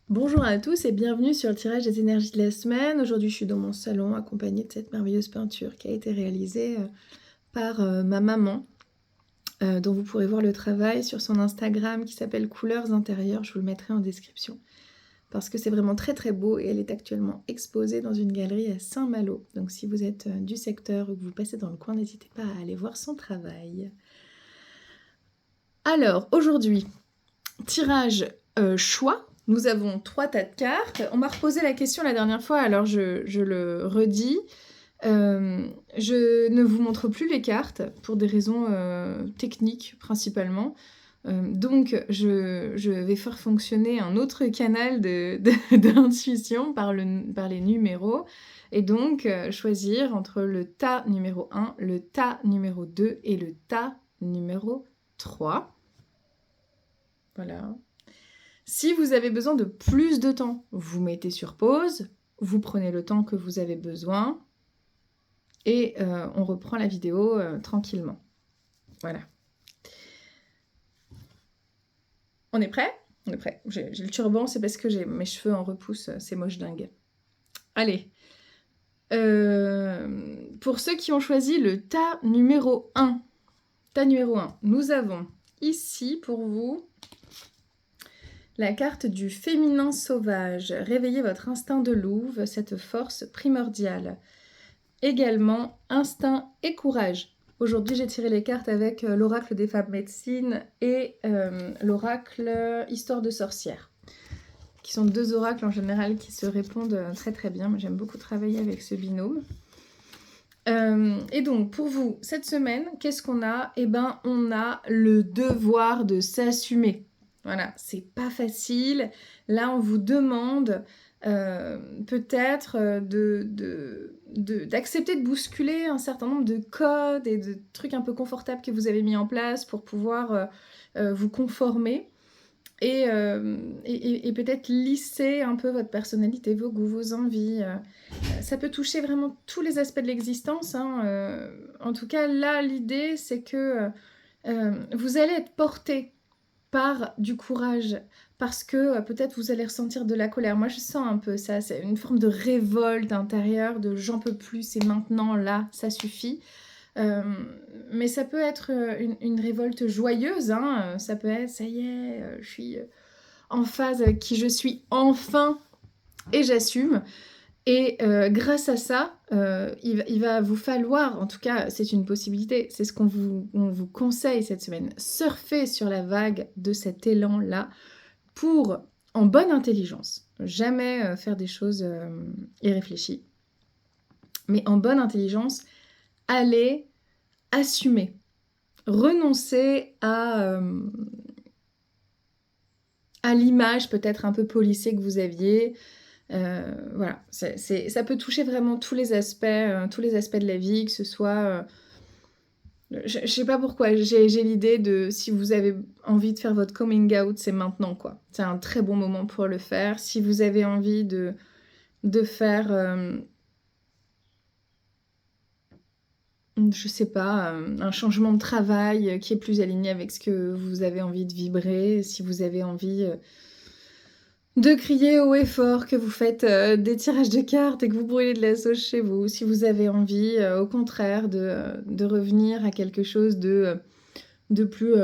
Bonjour à tous et bienvenue sur le tirage des énergies de la semaine. Aujourd'hui, je suis dans mon salon accompagnée de cette merveilleuse peinture qui a été réalisée par ma maman, dont vous pourrez voir le travail sur son Instagram qui s'appelle Couleurs Intérieures. Je vous le mettrai en description parce que c'est vraiment très très beau et elle est actuellement exposée dans une galerie à Saint-Malo. Donc si vous êtes du secteur ou que vous passez dans le coin, n'hésitez pas à aller voir son travail. Alors, aujourd'hui, tirage choix. Nous avons 3 tas de cartes. On m'a reposé la question la dernière fois, alors je le redis. Je ne vous montre plus les cartes pour des raisons techniques principalement. Donc je vais faire fonctionner un autre canal d'intuition par les numéros et donc choisir entre le tas numéro 1, le tas numéro 2 et le tas numéro 3. Voilà. Si vous avez besoin de plus de temps, vous mettez sur pause, vous prenez le temps que vous avez besoin et on reprend la vidéo tranquillement. Voilà. On est prêt ? On est prêt. J'ai le turban, c'est parce que j'ai mes cheveux en repousse, c'est moche dingue. Allez. Pour ceux qui ont choisi le tas numéro 1, nous avons ici pour vous la carte du féminin sauvage. Réveillez votre instinct de louve, cette force primordiale. Également, instinct et courage. Aujourd'hui, j'ai tiré les cartes avec l'oracle des femmes médecines et l'oracle histoire de sorcière, qui sont 2 oracles en général qui se répondent très très bien. Moi, j'aime beaucoup travailler avec ce binôme. Et donc, pour vous, cette semaine, qu'est-ce qu'on a ? Eh ben, on a le devoir de s'assumer. Voilà, c'est pas facile. Là, on vous demande peut-être d'accepter de bousculer un certain nombre de codes et de trucs un peu confortables que vous avez mis en place pour pouvoir vous conformer et peut-être lisser un peu votre personnalité, vos goûts, vos envies. Ça peut toucher vraiment tous les aspects de l'existence, hein. En tout cas, là, l'idée, c'est que vous allez être porté par du courage, parce que peut-être vous allez ressentir de la colère. Moi, je sens un peu ça, c'est une forme de révolte intérieure, de j'en peux plus, c'est maintenant, là, ça suffit. Mais ça peut être une révolte joyeuse, hein. Ça peut être, ça y est, je suis en phase avec qui je suis enfin, et j'assume. Et grâce à ça, il va vous falloir, en tout cas c'est une possibilité, c'est ce qu'on vous conseille cette semaine, surfer sur la vague de cet élan-là pour, en bonne intelligence, jamais faire des choses irréfléchies, mais en bonne intelligence, aller assumer, renoncer à l'image peut-être un peu policée que vous aviez. Voilà, ça peut toucher vraiment tous les aspects de la vie, que ce soit... je sais pas pourquoi, j'ai l'idée de si vous avez envie de faire votre coming out, c'est maintenant, quoi. C'est un très bon moment pour le faire. Si vous avez envie de faire... je sais pas, un changement de travail qui est plus aligné avec ce que vous avez envie de vibrer, si vous avez envie... de crier haut et fort que vous faites des tirages de cartes et que vous brûlez de la sauce chez vous, si vous avez envie, au contraire, de revenir à quelque chose de plus...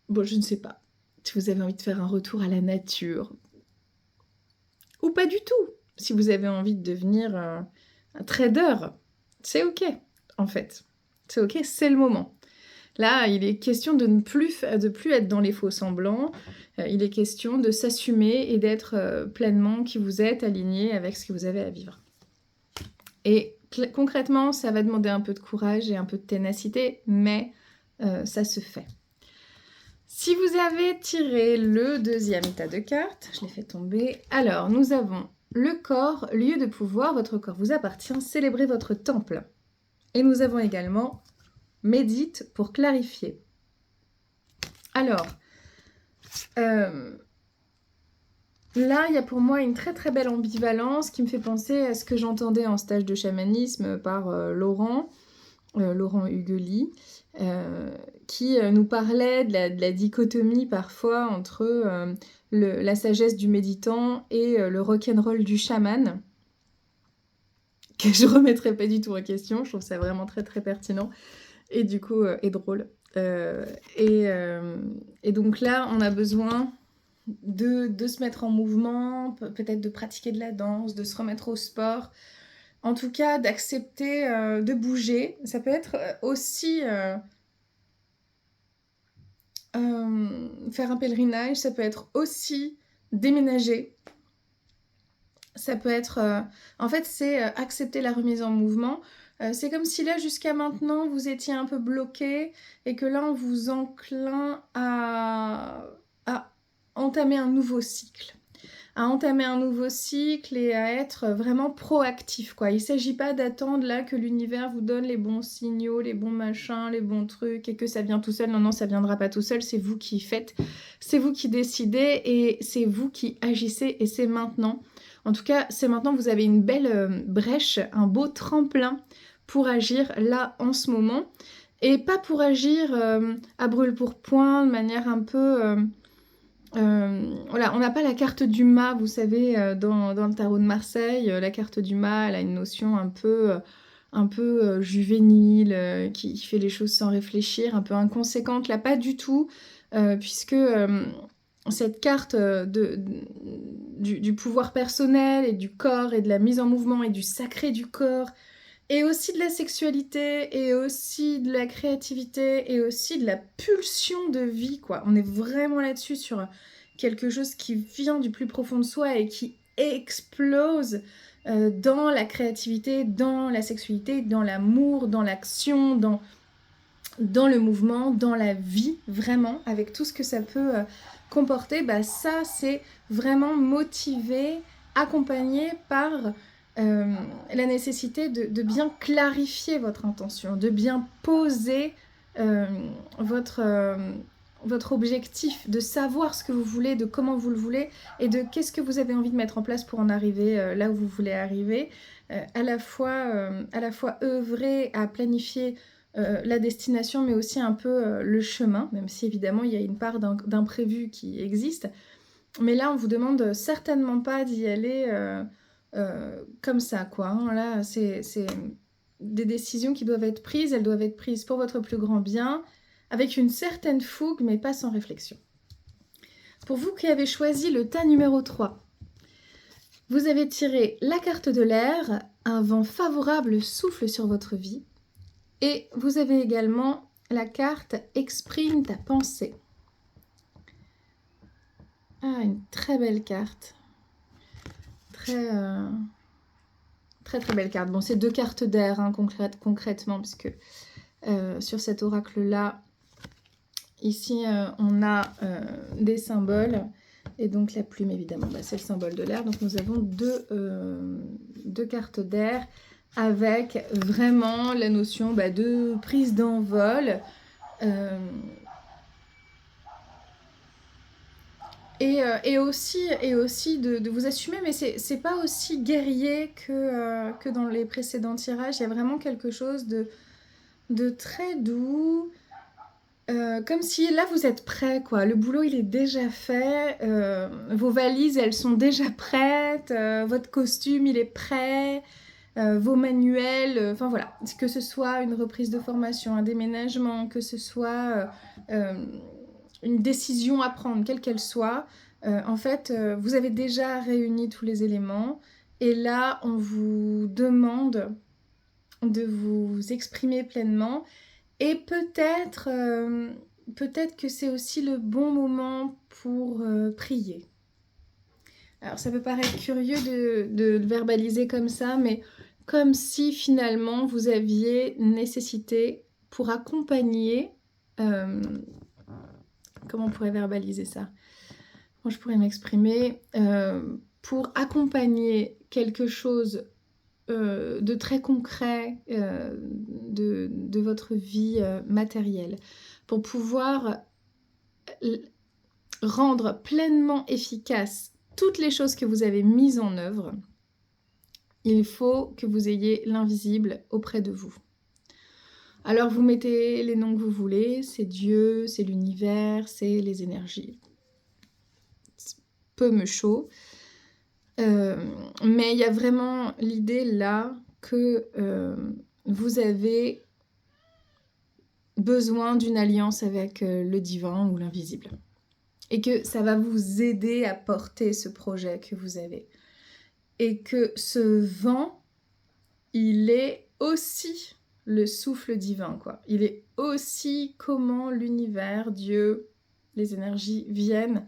bon, je ne sais pas. Si vous avez envie de faire un retour à la nature. Ou pas du tout. Si vous avez envie de devenir un trader, c'est ok, en fait. C'est ok, c'est le moment. Là, il est question de ne plus être dans les faux semblants. Il est question de s'assumer et d'être pleinement qui vous êtes, aligné avec ce que vous avez à vivre. Et concrètement, ça va demander un peu de courage et un peu de ténacité, mais ça se fait. Si vous avez tiré le 2e tas de cartes, je l'ai fait tomber. Alors, nous avons le corps, lieu de pouvoir, votre corps vous appartient, célébrez votre temple. Et nous avons également médite pour clarifier. Alors, là, il y a pour moi une très très belle ambivalence qui me fait penser à ce que j'entendais en stage de chamanisme par Laurent Huguely, qui nous parlait de la dichotomie parfois entre la sagesse du méditant et le rock'n'roll du chaman, que je remettrai pas du tout en question. Je trouve ça vraiment très très pertinent et du coup et drôle. Et donc là, on a besoin de se mettre en mouvement, peut-être de pratiquer de la danse, de se remettre au sport. En tout cas, d'accepter de bouger. Ça peut être aussi faire un pèlerinage, ça peut être aussi déménager. Ça peut être... En fait, c'est accepter la remise en mouvement. C'est comme si là, jusqu'à maintenant, vous étiez un peu bloqué et que là, on vous enclin à entamer un nouveau cycle. À entamer un nouveau cycle et à être vraiment proactif, quoi. Il ne s'agit pas d'attendre là que l'univers vous donne les bons signaux, les bons machins, les bons trucs et que ça vient tout seul. Non, non, ça viendra pas tout seul. C'est vous qui faites, c'est vous qui décidez et c'est vous qui agissez et c'est maintenant. En tout cas, c'est maintenant, vous avez une belle brèche, un beau tremplin pour agir là en ce moment. Et pas pour agir à brûle-pourpoint, de manière un peu... voilà, on n'a pas la carte du mât, vous savez, dans le tarot de Marseille. La carte du mât, elle a une notion un peu juvénile, qui fait les choses sans réfléchir, un peu inconséquente. Là, pas du tout, puisque cette carte du pouvoir personnel et du corps et de la mise en mouvement et du sacré du corps et aussi de la sexualité, et aussi de la créativité, et aussi de la pulsion de vie, quoi. On est vraiment là-dessus sur quelque chose qui vient du plus profond de soi et qui explose dans la créativité, dans la sexualité, dans l'amour, dans l'action, dans le mouvement, dans la vie, vraiment, avec tout ce que ça peut comporter. Bah, ça, c'est vraiment motivé, accompagné par... la nécessité de bien clarifier votre intention, de bien poser votre objectif, de savoir ce que vous voulez, de comment vous le voulez et de qu'est-ce que vous avez envie de mettre en place pour en arriver là où vous voulez arriver. À la fois œuvrer à planifier la destination, mais aussi un peu le chemin, même si évidemment il y a une part d'imprévu qui existe. Mais là, on vous demande certainement pas d'y aller comme ça, quoi. Hein. Là, c'est des décisions qui doivent être prises. Elles doivent être prises pour votre plus grand bien, avec une certaine fougue, mais pas sans réflexion. Pour vous qui avez choisi le tas numéro 3, vous avez tiré la carte de l'air, un vent favorable souffle sur votre vie, et vous avez également la carte exprime ta pensée. Ah, une très belle carte. Très belle carte. Bon, c'est 2 cartes d'air, hein, concrètement, puisque sur cet oracle-là, ici, on a des symboles. Et donc, la plume, évidemment, bah, c'est le symbole de l'air. Donc, nous avons deux cartes d'air avec vraiment la notion de prise d'envol. Et aussi de vous assumer, mais c'est pas aussi guerrier que dans les précédents tirages. Il y a vraiment quelque chose de très doux, comme si là vous êêtes prêt, quoi. Le boulot il est déjà fait, vos valises elles sont déjà prêtes, votre costume il est prêt, vos manuels, enfin voilà, que ce soit une reprise de formation, un déménagement, que ce soit une décision à prendre, quelle qu'elle soit, en fait, vous avez déjà réuni tous les éléments et là, on vous demande de vous exprimer pleinement et peut-être que c'est aussi le bon moment pour prier. Alors, ça peut paraître curieux de le verbaliser comme ça, mais comme si finalement vous aviez nécessité pour accompagner... comment on pourrait verbaliser ça ? Moi, je pourrais m'exprimer pour accompagner quelque chose de très concret de votre vie matérielle, pour pouvoir rendre pleinement efficace toutes les choses que vous avez mises en œuvre. Il faut que vous ayez l'invisible auprès de vous. Alors vous mettez les noms que vous voulez, c'est Dieu, c'est l'univers, c'est les énergies. peu me chaud. Mais il y a vraiment l'idée là que vous avez besoin d'une alliance avec le divin ou l'invisible. Et que ça va vous aider à porter ce projet que vous avez. Et que ce vent, il est aussi le souffle divin, quoi. Il est aussi comment l'univers, Dieu, les énergies viennent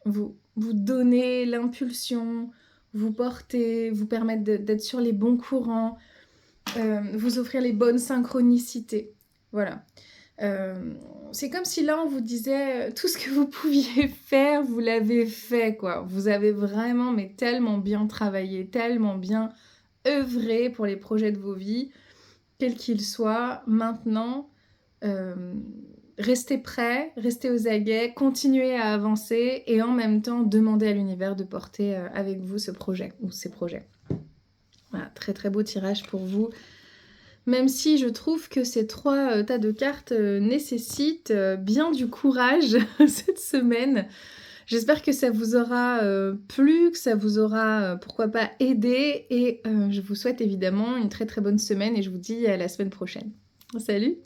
vous donner l'impulsion, vous porter, vous permettre d'être sur les bons courants, vous offrir les bonnes synchronicités. Voilà. C'est comme si là on vous disait tout ce que vous pouviez faire, vous l'avez fait, quoi. Vous avez vraiment mais tellement bien travaillé, tellement bien œuvré pour les projets de vos vies, quels qu'ils soient. Maintenant, restez prêts, restez aux aguets, continuez à avancer et en même temps demandez à l'univers de porter avec vous ce projet ou ces projets. Voilà, très très beau tirage pour vous. Même si je trouve que ces 3 tas de cartes nécessitent bien du courage cette semaine. J'espère que ça vous aura plu, que ça vous aura, pourquoi pas, aidé. Et je vous souhaite évidemment une très très bonne semaine et je vous dis à la semaine prochaine. Salut!